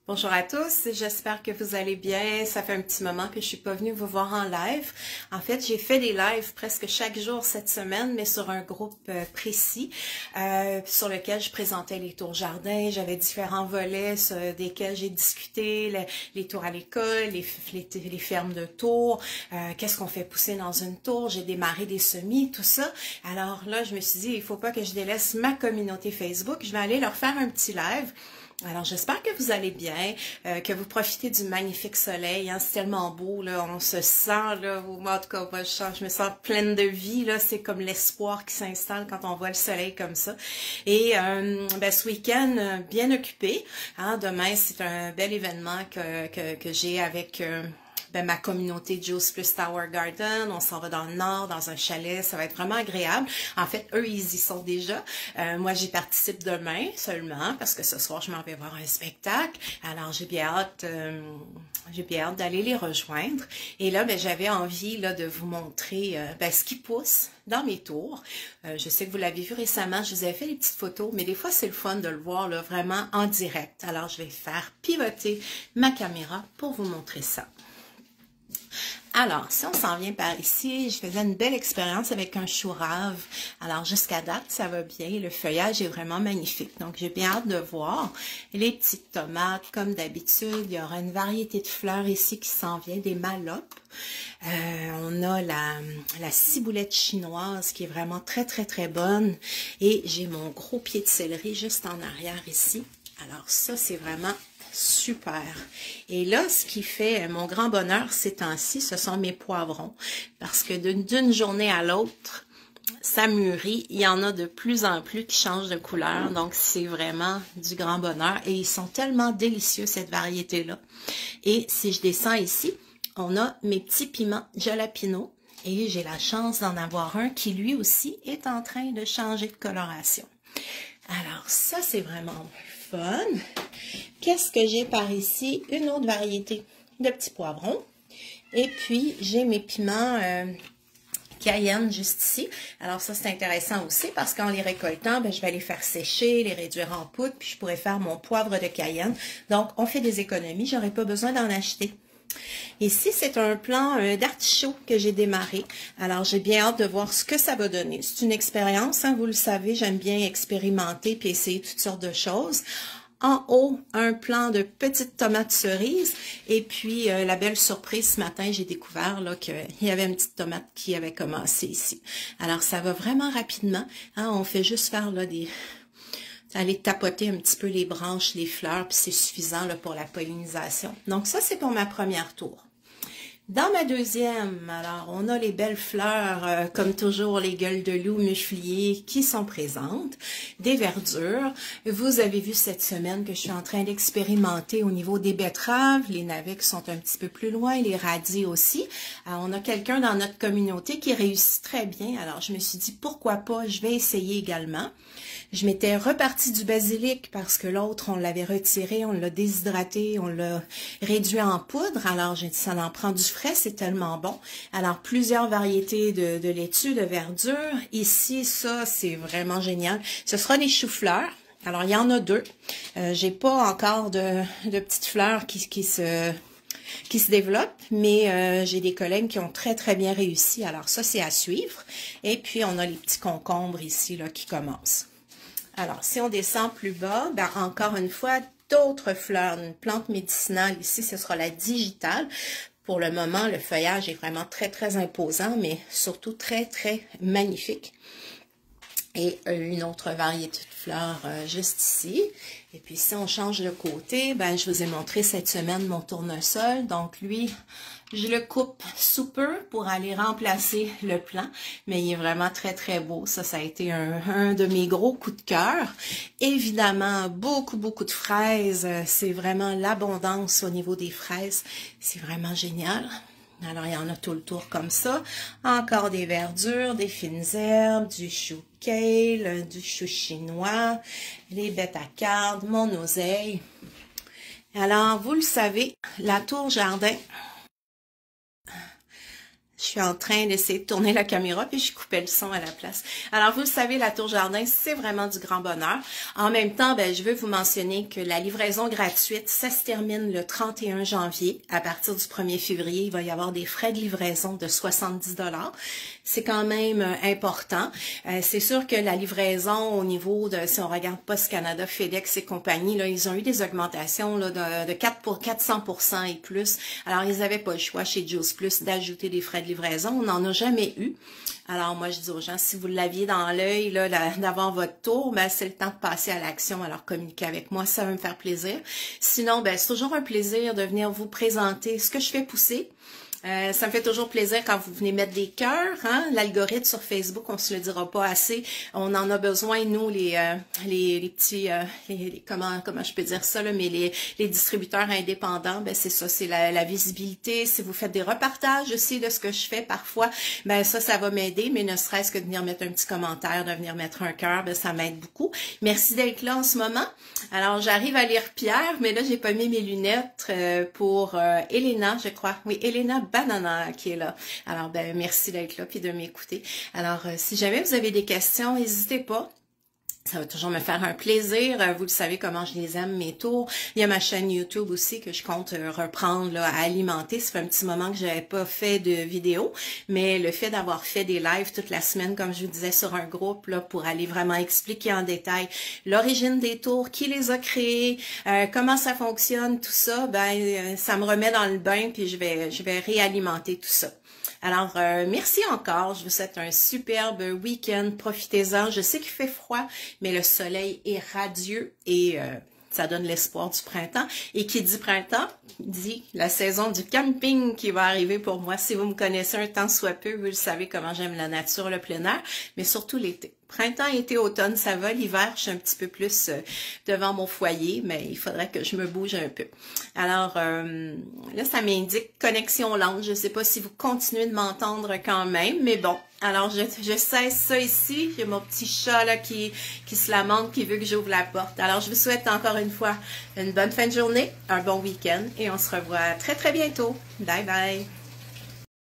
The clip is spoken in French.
Bonjour à tous, j'espère que vous allez bien. Ça fait un petit moment que je suis pas venue vous voir en live. En fait, j'ai fait des lives presque chaque jour cette semaine, mais sur un groupe précis sur lequel je présentais les tours jardin. J'avais différents volets desquels j'ai discuté, les tours à l'école, les fermes de tours, qu'est-ce qu'on fait pousser dans une tour. J'ai démarré des semis, tout ça. Alors là, je me suis dit, il faut pas que je délaisse ma communauté Facebook. Je vais aller leur faire un petit live. Alors, j'espère que vous allez bien, que vous profitez du magnifique soleil, hein, c'est tellement beau, là, on se sent, là, moi, en tout cas, moi, je me sens pleine de vie, là, c'est comme l'espoir qui s'installe quand on voit le soleil comme ça. Et ce week-end, bien occupé, hein, demain, c'est un bel événement que j'ai avec... ma communauté Juice Plus Tower Garden, on s'en va dans le nord, dans un chalet, ça va être vraiment agréable. En fait, eux, ils y sont déjà. Moi, j'y participe demain seulement, parce que ce soir, je m'en vais voir un spectacle. Alors, j'ai bien hâte d'aller les rejoindre. Et là, j'avais envie là de vous montrer ce qui pousse dans mes tours. Je sais que vous l'avez vu récemment, je vous avais fait des petites photos, mais des fois, c'est le fun de le voir là, vraiment en direct. Alors, je vais faire pivoter ma caméra pour vous montrer ça. Alors, si on s'en vient par ici, je faisais une belle expérience avec un chou rave. Alors, jusqu'à date, ça va bien. Le feuillage est vraiment magnifique. Donc, j'ai bien hâte de voir les petites tomates. Comme d'habitude, il y aura une variété de fleurs ici qui s'en vient, des malopes. On a la ciboulette chinoise qui est vraiment très, très, très bonne. Et j'ai mon gros pied de céleri juste en arrière ici. Alors, ça, c'est vraiment... super. Et là, ce qui fait mon grand bonheur ces temps-ci, ce sont mes poivrons. Parce que d'une journée à l'autre, ça mûrit. Il y en a de plus en plus qui changent de couleur. Donc, c'est vraiment du grand bonheur. Et ils sont tellement délicieux, cette variété-là. Et si je descends ici, on a mes petits piments jalapeno. Et j'ai la chance d'en avoir un qui, lui aussi, est en train de changer de coloration. Alors, ça, c'est vraiment fun. Qu'est-ce que j'ai par ici? Une autre variété de petits poivrons. Et puis, j'ai mes piments cayenne juste ici. Alors ça, c'est intéressant aussi parce qu'en les récoltant, je vais les faire sécher, les réduire en poudre, puis je pourrais faire mon poivre de cayenne. Donc, on fait des économies. J'aurais pas besoin d'en acheter. Ici, c'est un plan d'artichaut que j'ai démarré. Alors, j'ai bien hâte de voir ce que ça va donner. C'est une expérience, hein, vous le savez, j'aime bien expérimenter puis essayer toutes sortes de choses. En haut, un plant de petites tomates cerises. Et puis, la belle surprise, ce matin, j'ai découvert qu'il y avait une petite tomate qui avait commencé ici. Alors, ça va vraiment rapidement. Hein, on fait juste faire là, aller tapoter un petit peu les branches, les fleurs, puis c'est suffisant là, pour la pollinisation. Donc, ça, c'est pour ma première tour. Dans ma deuxième, alors, on a les belles fleurs, comme toujours, les gueules de loup muflier qui sont présentes, des verdures. Vous avez vu cette semaine que je suis en train d'expérimenter au niveau des betteraves, les navets qui sont un petit peu plus loin, les radis aussi. Alors, on a quelqu'un dans notre communauté qui réussit très bien, alors je me suis dit, pourquoi pas, je vais essayer également. Je m'étais repartie du basilic parce que l'autre, on l'avait retiré, on l'a déshydraté, on l'a réduit en poudre. Alors, j'ai dit, ça en prend du frais, c'est tellement bon. Alors, plusieurs variétés de laitue, de verdure. Ici, ça, c'est vraiment génial. Ce sera des choux-fleurs. Alors, il y en a deux. J'ai pas encore de petites fleurs qui se développent, mais j'ai des collègues qui ont très, très bien réussi. Alors, ça, c'est à suivre. Et puis, on a les petits concombres ici là qui commencent. Alors, si on descend plus bas, encore une fois, d'autres fleurs, une plante médicinale. Ici, ce sera la digitale. Pour le moment, le feuillage est vraiment très, très imposant, mais surtout très, très magnifique. Et une autre variété de fleurs juste ici. Et puis, si on change de côté, je vous ai montré cette semaine mon tournesol. Donc, lui, je le coupe sous peu pour aller remplacer le plant. Mais il est vraiment très, très beau. Ça a été un de mes gros coups de cœur. Évidemment, beaucoup, beaucoup de fraises. C'est vraiment l'abondance au niveau des fraises. C'est vraiment génial. Alors, il y en a tout le tour comme ça. Encore des verdures, des fines herbes, du chou kale, du chou chinois, les bêtes à cardes, mon oseille. Alors, vous le savez, la tour jardin, Je suis en train d'essayer de tourner la caméra puis je coupais le son à la place. Alors, vous le savez, la Tour Jardin, c'est vraiment du grand bonheur. En même temps, ben, je veux vous mentionner que la livraison gratuite, ça se termine le 31 janvier. À partir du 1er février, il va y avoir des frais de livraison de 70 $. C'est quand même important. C'est sûr que la livraison au niveau de, si on regarde Post Canada, FedEx et compagnie, là, ils ont eu des augmentations là, de 400% et plus. Alors, ils n'avaient pas le choix chez Juice Plus d'ajouter des frais de livraison. On n'en a jamais eu. Alors, moi, je dis aux gens, si vous l'aviez dans l'œil là d'avoir votre tour, ben, c'est le temps de passer à l'action. Alors, communiquez avec moi, ça va me faire plaisir. Sinon, ben, c'est toujours un plaisir de venir vous présenter ce que je fais pousser. Ça me fait toujours plaisir quand vous venez mettre des cœurs, hein? L'algorithme sur Facebook, on se le dira pas assez. On en a besoin, nous, les petits, comment je peux dire ça, là, mais les distributeurs indépendants, ben c'est ça, c'est la visibilité. Si vous faites des repartages aussi de ce que je fais parfois, ben ça va m'aider, mais ne serait-ce que de venir mettre un petit commentaire, de venir mettre un cœur, ben ça m'aide beaucoup. Merci d'être là en ce moment. Alors, j'arrive à lire Pierre, mais là, j'ai pas mis mes lunettes pour Elena, je crois. Oui, Elena Banana qui est là. Alors, ben merci d'être là puis de m'écouter. Alors, si jamais vous avez des questions, n'hésitez pas. Ça va toujours me faire un plaisir. Vous le savez comment je les aime, mes tours. Il y a ma chaîne YouTube aussi que je compte reprendre là, à alimenter. Ça fait un petit moment que j'avais pas fait de vidéo, mais le fait d'avoir fait des lives toute la semaine, comme je vous disais, sur un groupe là, pour aller vraiment expliquer en détail l'origine des tours, qui les a créés, comment ça fonctionne, tout ça, ben ça me remet dans le bain puis je vais réalimenter tout ça. Alors, merci encore. Je vous souhaite un superbe week-end. Profitez-en. Je sais qu'il fait froid, mais le soleil est radieux et ça donne l'espoir du printemps. Et qui dit printemps, dit la saison du camping qui va arriver pour moi. Si vous me connaissez un temps soit peu, vous le savez comment j'aime la nature, le plein air, mais surtout l'été. Printemps, été, automne, ça va. L'hiver, je suis un petit peu plus devant mon foyer, mais il faudrait que je me bouge un peu. Alors, là, ça m'indique connexion lente. Je ne sais pas si vous continuez de m'entendre quand même, mais bon. Alors, je cesse ça ici. J'ai mon petit chat là qui se lamente, qui veut que j'ouvre la porte. Alors, je vous souhaite encore une fois une bonne fin de journée, un bon week-end et on se revoit très, très bientôt. Bye bye!